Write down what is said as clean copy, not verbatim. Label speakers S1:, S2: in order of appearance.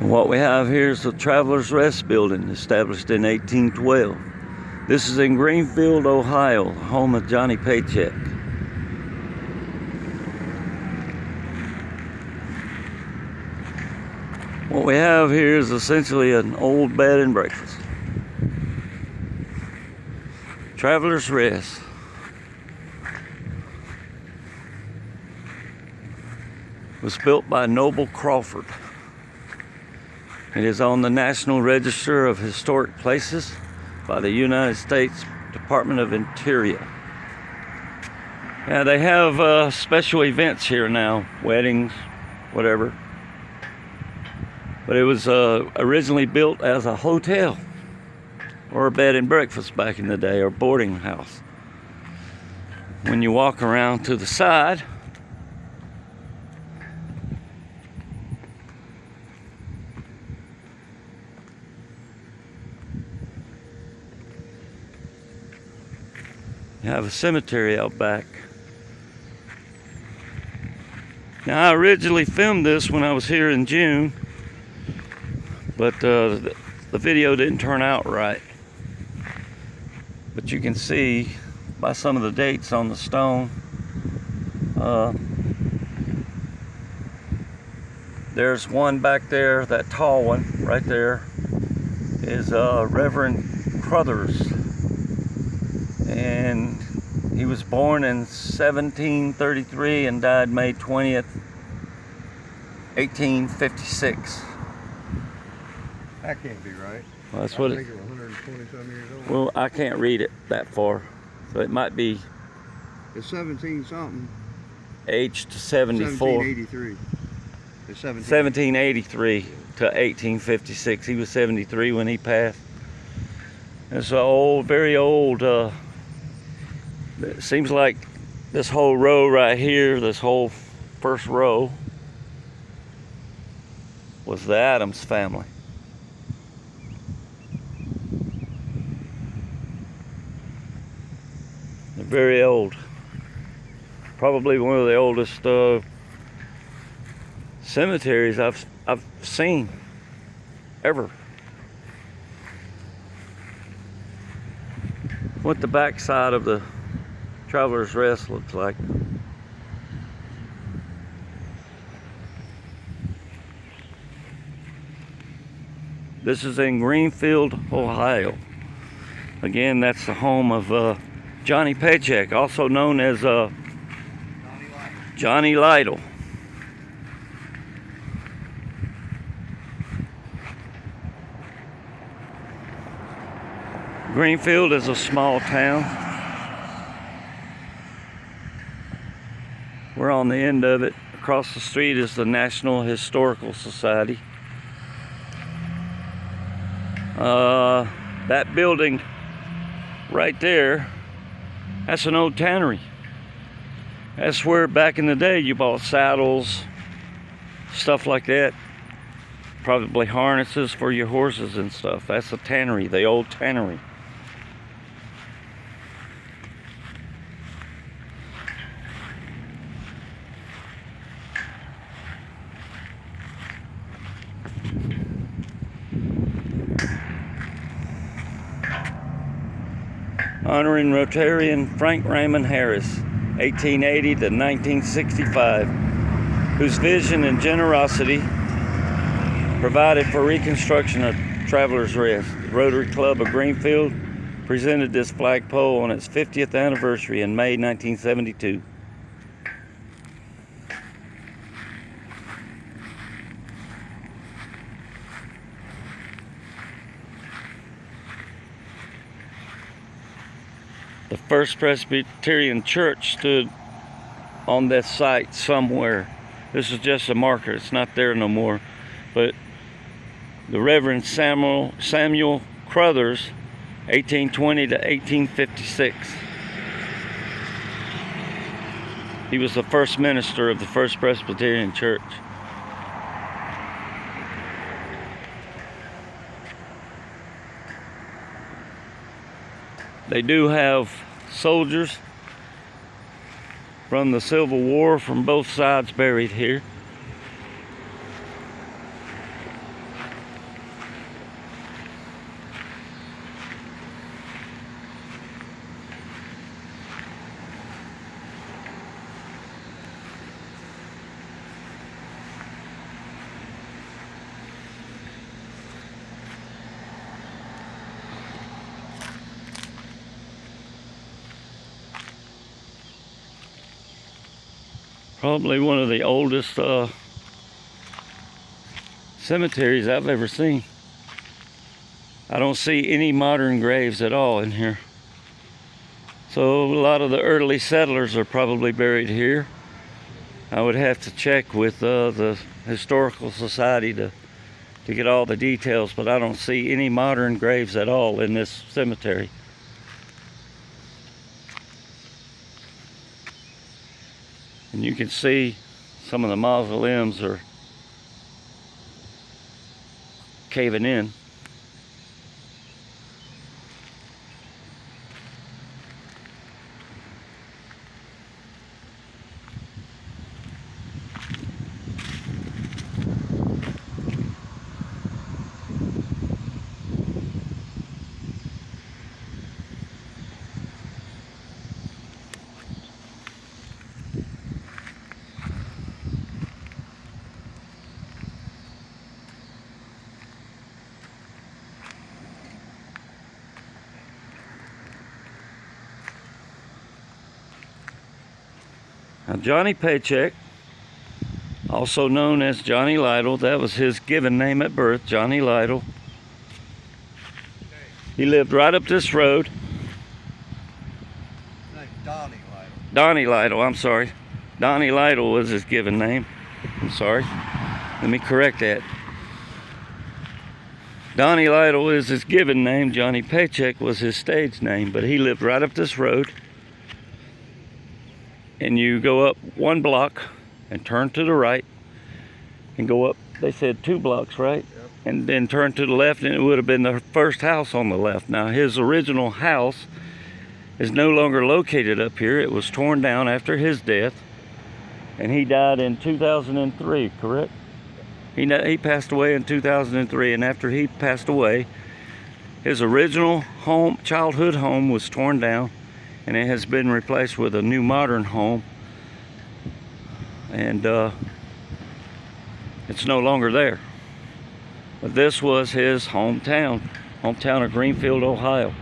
S1: And what we have here is the Travelers Rest Building, established in 1812. This is in Greenfield, Ohio, home of Johnny Paycheck. What we have here is essentially an old bed and breakfast. Travelers Rest. Was built by Noble Crawford. It is on the National Register of Historic Places by the United States Department of Interior. Yeah, they have special events here now, weddings, whatever. But it was originally built as a hotel or a bed and breakfast back in the day, or boarding house. When you walk around to the side, you have a cemetery out back. Now, I originally filmed this when I was here in June, but the video didn't turn out right. But you can see by some of the dates on the stone, there's one back there, that tall one right there is Reverend Crothers, and he was born in 1733 and died May 20th, 1856.
S2: That can't be right.
S1: Well, that's what
S2: I think it was 120 some years old.
S1: Well, I can't read it that far, so it might be
S2: It's 17 something.
S1: aged 74.
S2: 1783. It's
S1: 1783 to 1856. He was 73 when he passed. It's an old, very old. It seems like this whole row right here, this whole first row, was the Adams family. They're very old. Probably one of the oldest cemeteries I've seen ever. What the back side of the Travelers Rest looks like. This is in Greenfield, Ohio. Again, that's the home of Johnny Paycheck, also known as Johnny Lytle. Greenfield is a small town. We're on the end of it. Across the street is the National Historical Society. That building right there, that's an old tannery. That's where back in the day you bought saddles, stuff like that. Probably harnesses for your horses and stuff. That's a tannery, the old tannery. Honoring Rotarian Frank Raymond Harris, 1880 to 1965, whose vision and generosity provided for reconstruction of Travelers Rest. The Rotary Club of Greenfield presented this flagpole on its 50th anniversary in May 1972. The First Presbyterian Church stood on this site somewhere. This is just a marker. It's not there no more. But the Reverend Samuel Crothers, 1820 to 1856. He was the first minister of the First Presbyterian Church. They do have soldiers from the Civil War from both sides buried here. Probably one of the oldest cemeteries I've ever seen. I don't see any modern graves at all in here. So a lot of the early settlers are probably buried here. I would have to check with the Historical Society to get all the details, but I don't see any modern graves at all in this cemetery. And you can see some of the mausoleums are caving in. Now, Johnny Paycheck, also known as Johnny Lytle, that was his given name at birth, Johnny Lytle. He lived right up this road.
S2: Donnie Lytle.
S1: Donnie Lytle, I'm sorry. Donnie Lytle was his given name. I'm sorry. Let me correct that. Donnie Lytle is his given name. Johnny Paycheck was his stage name, but he lived right up this road. And you go up 1 block and turn to the right and go up, they said 2 blocks, right?
S2: Yep.
S1: And then turn to the left, and it would have been the first house on the left. Now, his original house is no longer located up here. It was torn down after his death, and he died in 2003, correct? He passed away in 2003, and after he passed away, his original home, childhood home, was torn down, and it has been replaced with a new modern home, and it's no longer there. But this was his hometown of Greenfield, Ohio.